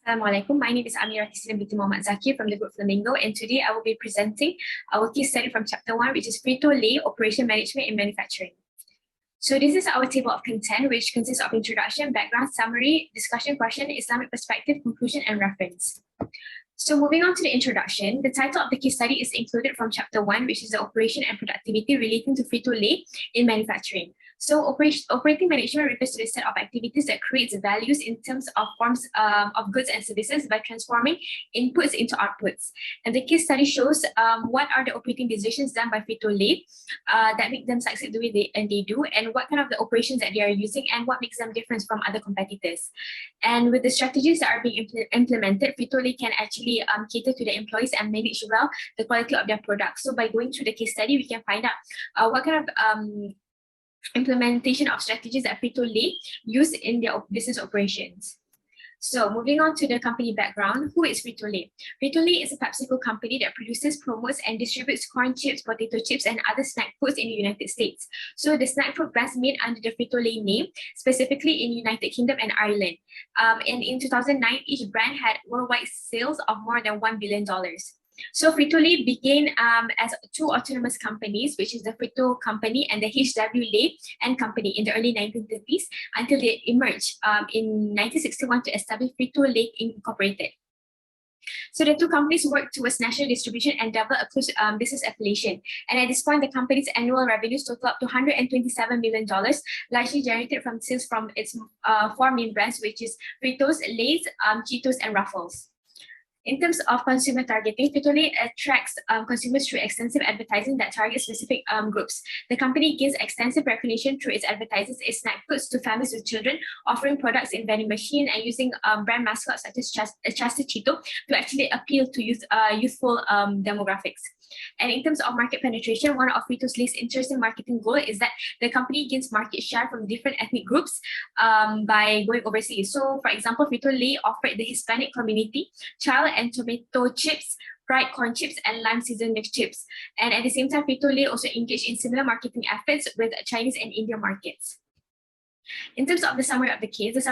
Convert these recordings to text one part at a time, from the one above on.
Assalamualaikum. My name is Amira Kisina binti Muhammad Zaki from the group Flamingo, and today I will be presenting our case study from chapter 1, which is Frito-Lay Operation Management in Manufacturing. So this is our table of content, which consists of introduction, background, summary, discussion question, Islamic perspective, conclusion, and reference. So moving on to the introduction, the title of the case study is included from chapter 1, which is the operation and productivity relating to Frito-Lay in manufacturing. So operating management refers to the set of activities that creates values in terms of forms of goods and services by transforming inputs into outputs. And the case study shows what are the operating decisions done by Frito-Lay that make them succeed the way they do, and what kind of the operations that they are using, and what makes them different from other competitors. And with the strategies that are being implemented, Frito-Lay can actually cater to the employees and manage well the quality of their products. So by going through the case study, we can find out what kind of implementation of strategies that Frito-Lay use in their business operations. So moving on to the company background, who is Frito-Lay? Frito-Lay is a PepsiCo company that produces, promotes, and distributes corn chips, potato chips, and other snack foods in the United States. So the snack food brands made under the Frito-Lay name, specifically in United Kingdom and Ireland. And in 2009, each brand had worldwide sales of more than $1 billion. So Frito-Lay began as two autonomous companies, which is the Frito Company and the HW-Lay and Company in the early 1930s, until they emerged in 1961 to establish Frito-Lay Incorporated. So the two companies work towards national distribution and develop a close business affiliation. And at this point, the company's annual revenues total up to $127 million, largely generated from sales from its four main brands, which is Fritos, Lay's, Cheetos, and Ruffles. In terms of consumer targeting, Frito-Lay attracts consumers through extensive advertising that targets specific groups. The company gains extensive recognition through its advertisers, its snack foods to families with children, offering products in vending machine and using brand mascots such as Chasta Cheeto to actually appeal to youthful demographics. And in terms of market penetration, one of Frito-Lay's interesting marketing goal is that the company gains market share from different ethnic groups by going overseas. So, for example, Frito-Lay offered the Hispanic community child and tomato chips, fried corn chips, and lime seasoned mixed chips. And at the same time, Frito-Lay also engaged in similar marketing efforts with Chinese and Indian markets. In terms of the summary of the case is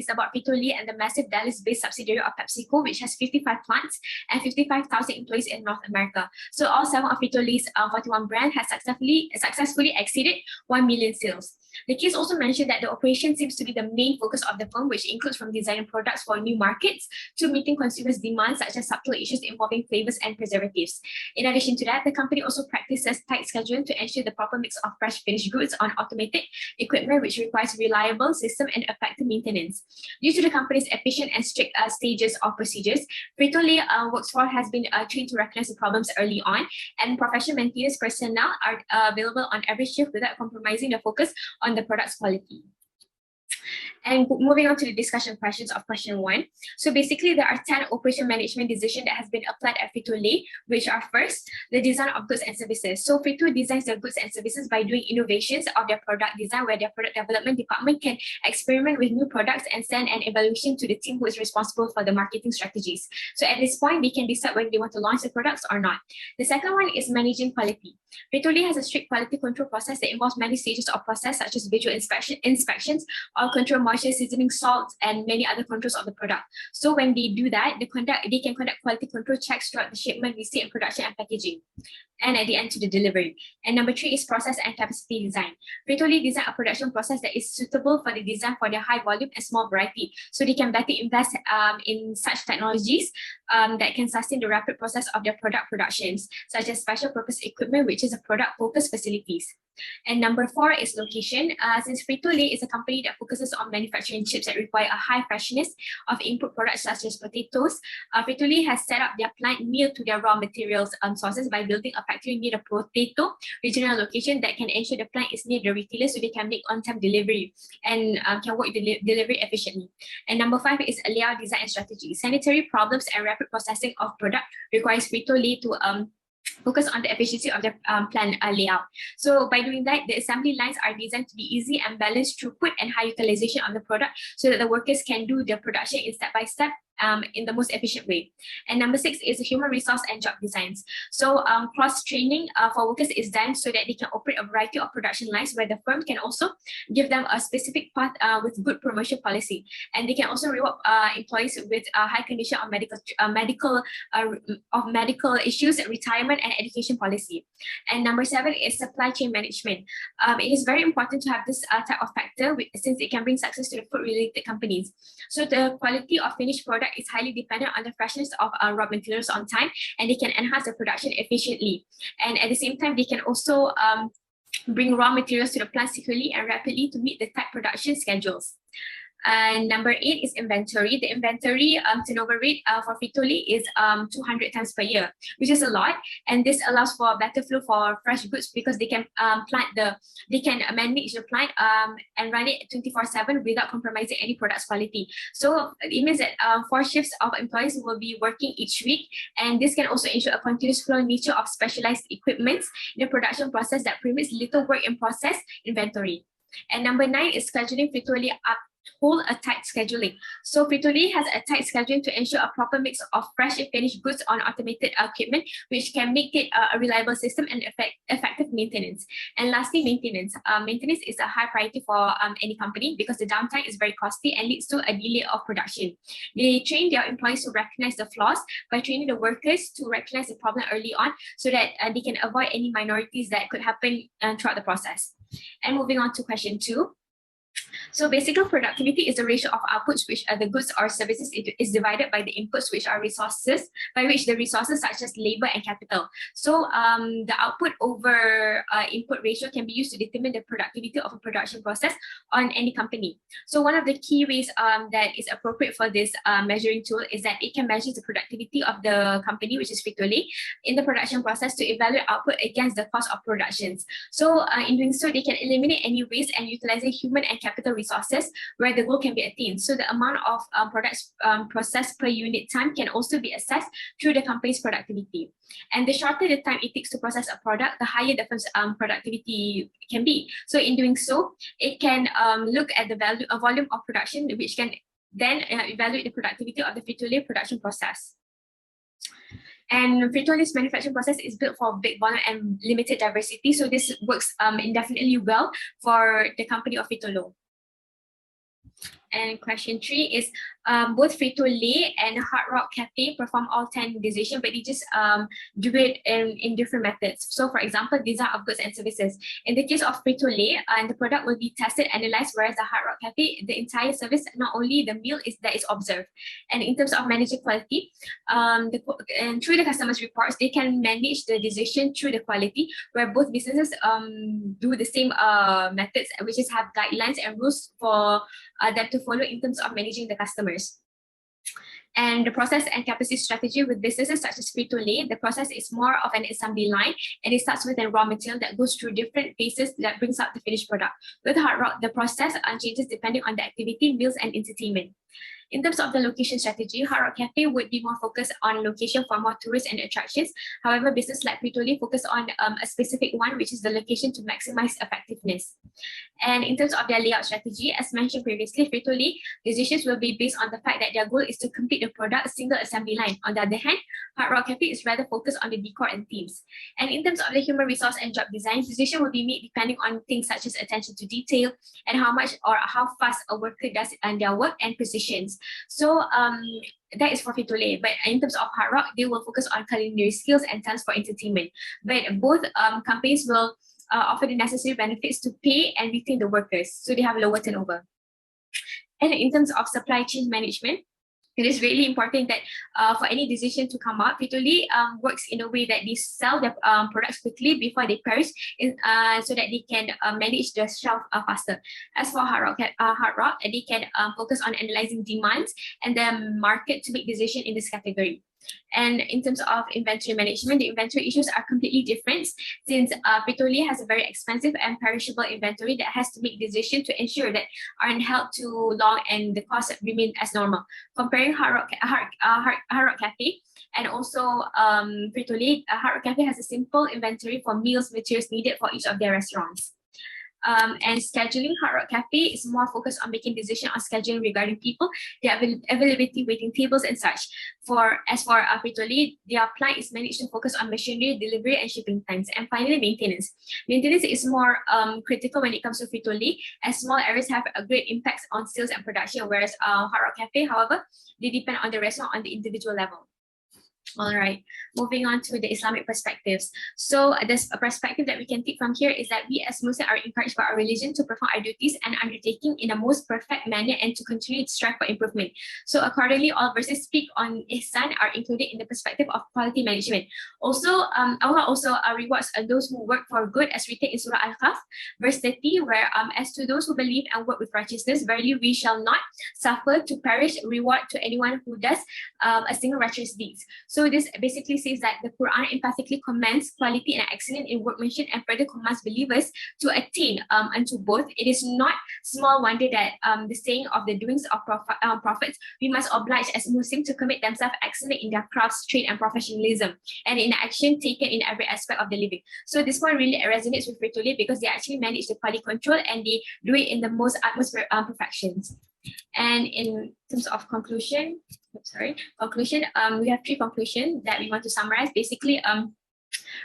about Frito-Lay and the massive Dallas-based subsidiary of PepsiCo, which has 55 plants and 55,000 employees in North America. So all 7 of Frito-Lay's 41 brands has successfully exceeded 1 million sales. The case also mentioned that the operation seems to be the main focus of the firm, which includes from designing products for new markets to meeting consumers' demands, such as subtle issues involving flavors and preservatives. In addition to that, the company also practices tight scheduling to ensure the proper mix of fresh finished goods on automated equipment, which requires reliable system and effective maintenance. Due to the company's efficient and strict stages of procedures, Frito-Lay workforce has been trained to recognize the problems early on, and professional maintenance personnel are available on every shift without compromising the focus on the product's quality. And moving on to the discussion questions of question 1. So basically, there are 10 operation management decisions that has been applied at Frito-Lay, which are first, the design of goods and services. So Frito designs their goods and services by doing innovations of their product design, where their product development department can experiment with new products and send an evaluation to the team who is responsible for the marketing strategies. So at this point, they can decide whether they want to launch the products or not. The second one is managing quality. Frito-Lay has a strict quality control process that involves many stages of process, such as visual inspections, or control moisture, seasoning, salt, and many other controls of the product. So when they do that, they can conduct quality control checks throughout the shipment, receipt, and production and packaging, and at the end to the delivery. And number 3 is process and capacity design. Frito-Lay design a production process that is suitable for the design for their high volume and small variety. So they can better invest in such technologies that can sustain the rapid process of their product productions, such as special purpose equipment, which is a product-focused facilities. And number 4 is location. Since Frito-Lay is a company that focuses on manufacturing chips that require a high freshness of input products such as potatoes, Frito-Lay has set up their plant near to their raw materials sources by building a factory near the potato regional location that can ensure the plant is near the retailer, so they can make on-time delivery and can work delivery efficiently. And number 5 is layout design and strategy. Sanitary problems and rapid processing of product requires Frito-Lay to focus on the efficiency of the plant layout. So by doing that, the assembly lines are designed to be easy and balanced throughput and high utilization of the product, so that the workers can do the production in step-by-step in the most efficient way. And number 6 is human resource and job designs. So cross-training for workers is done so that they can operate a variety of production lines where the firm can also give them a specific path with good promotion policy. And they can also reward employees with a high condition of medical issues, retirement and education policy. And number 7 is supply chain management. It is very important to have this type of factor since it can bring success to the food-related companies. So the quality of finished product is highly dependent on the freshness of raw materials on time, and they can enhance the production efficiently. And at the same time, they can also bring raw materials to the plant securely and rapidly to meet the tight production schedules. And number 8 is inventory. The inventory turnover rate for Frito-Lay is 200 times per year, which is a lot. And this allows for better flow for fresh goods because they can manage the plant and run it 24/7 without compromising any product's quality. So it means that 4 shifts of employees will be working each week, and this can also ensure a continuous flow nature of specialized equipment in the production process that permits little work in process inventory. And number 9 is scheduling Frito-Lay hold a tight scheduling. So Frito-Lay has a tight scheduling to ensure a proper mix of fresh and finished goods on automated equipment, which can make it a reliable system and effective maintenance. And lastly, maintenance. Maintenance is a high priority for any company because the downtime is very costly and leads to a delay of production. They train their employees to recognize the flaws by training the workers to recognize the problem early on so that they can avoid any minorities that could happen throughout the process. And moving on to question 2. So basically, productivity is the ratio of outputs which are the goods or services is divided by the inputs which are resources, by which the resources such as labor and capital. So the output over input ratio can be used to determine the productivity of a production process on any company. So one of the key ways that is appropriate for this measuring tool is that it can measure the productivity of the company, which is Frito-Lay, in the production process to evaluate output against the cost of productions. So in doing so, they can eliminate any waste and utilizing human and capital resources where the goal can be attained. So the amount of products processed per unit time can also be assessed through the company's productivity. And the shorter the time it takes to process a product, the higher the productivity can be. So in doing so, it can look at the volume of production, which can then evaluate the productivity of the Frito-Lay production process. And Frito-Lay's manufacturing process is built for big volume and limited diversity. So this works indefinitely well for the company of Frito-Lay. And question 3 is both Frito-Lay and Hard Rock Cafe perform all 10 decisions, but they just do it in different methods. So for example, design of goods and services. In the case of Frito-Lay, the product will be tested, analyzed, whereas the Hard Rock Cafe, the entire service, not only the meal that is observed. And in terms of managing quality, and through the customer's reports, they can manage the decision through the quality, where both businesses do the same methods, which is have guidelines and rules for them to follow in terms of managing the customers. And the process and capacity strategy with businesses such as Frito-Lay, the process is more of an assembly line, and it starts with a raw material that goes through different phases that brings out the finished product. With Hard Rock, the process changes depending on the activity, meals, and entertainment. In terms of the location strategy, Hard Rock Cafe would be more focused on location for more tourists and attractions. However, business like Frito-Lay focus on a specific one, which is the location to maximize effectiveness. And in terms of their layout strategy, as mentioned previously, Frito-Lay decisions will be based on the fact that their goal is to complete the product single assembly line. On the other hand, Hard Rock Cafe is rather focused on the decor and themes. And in terms of the human resource and job design, decision will be made depending on things such as attention to detail and how much or how fast a worker does their work and precisions. So that is for Frito-Lay. But in terms of Hard Rock, they will focus on culinary skills and talents for entertainment. But both companies will offer the necessary benefits to pay and retain the workers, so they have lower turnover. And in terms of supply chain management, it is really important that for any decision to come up, Frito-Lay works in a way that they sell their products quickly before they perish, so that they can manage the shelf faster. As for Hard Rock, they can focus on analyzing demands and the market to make decisions in this category. And in terms of inventory management, the inventory issues are completely different since Frito-Lay has a very expensive and perishable inventory that has to make decisions to ensure that aren't held too long and the costs remain as normal. Comparing Hard Rock Cafe and also Frito-Lay, Hard Rock Cafe has a simple inventory for meals, materials needed for each of their restaurants. And scheduling, Hard Rock Cafe is more focused on making decisions on scheduling regarding people, their availability, waiting tables, and such. As for Frito-Lay, their plant is managed to focus on machinery, delivery, and shipping times. And finally, maintenance. Maintenance is more critical when it comes to Frito-Lay, as small areas have a great impact on sales and production, whereas Hard Rock Cafe, however, they depend on the restaurant on the individual level. All right, moving on to the Islamic perspectives. So this a perspective that we can take from here is that we as Muslims are encouraged by our religion to perform our duties and undertaking in the most perfect manner and to continue to strive for improvement. So accordingly, all verses speak on ihsan are included in the perspective of quality management. Also, Allah also rewards those who work for good, as written in Surah Al-Kahf, verse 30, where as to those who believe and work with righteousness, verily we shall not suffer to perish reward to anyone who does a single righteous deed. So this basically says that the Quran emphatically commends quality and excellence in workmanship and further commands believers to attain unto both. It is not small wonder that the saying of the doings of prophets, we must oblige as Muslims to commit themselves excellent in their crafts, trade, and professionalism, and in action taken in every aspect of the living. So this one really resonates with Frito-Lay because they actually manage the quality control and they do it in the most utmost perfections. And in terms of conclusion, we have 3 conclusions that we want to summarize. Basically,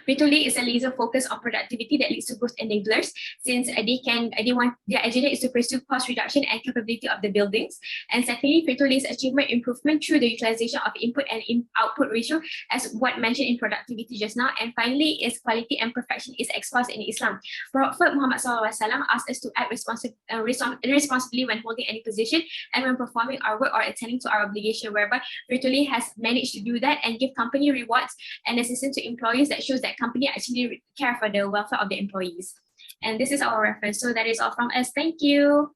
Frito-Lay is a laser focus on productivity that leads to growth enablers, since their agenda is to pursue cost reduction and capability of the buildings. And secondly, Frito-Lay's achievement improvement through the utilization of input and output ratio, as what mentioned in productivity just now. And finally, is quality and perfection is exposed in Islam. Prophet Muhammad SAW asked us to act responsibly when holding any position and when performing our work or attending to our obligation, whereby Frito-Lay has managed to do that and give company rewards and assistance to employees that shows that company actually care for the welfare of the employees. And this is our reference. So that is all from us. Thank you.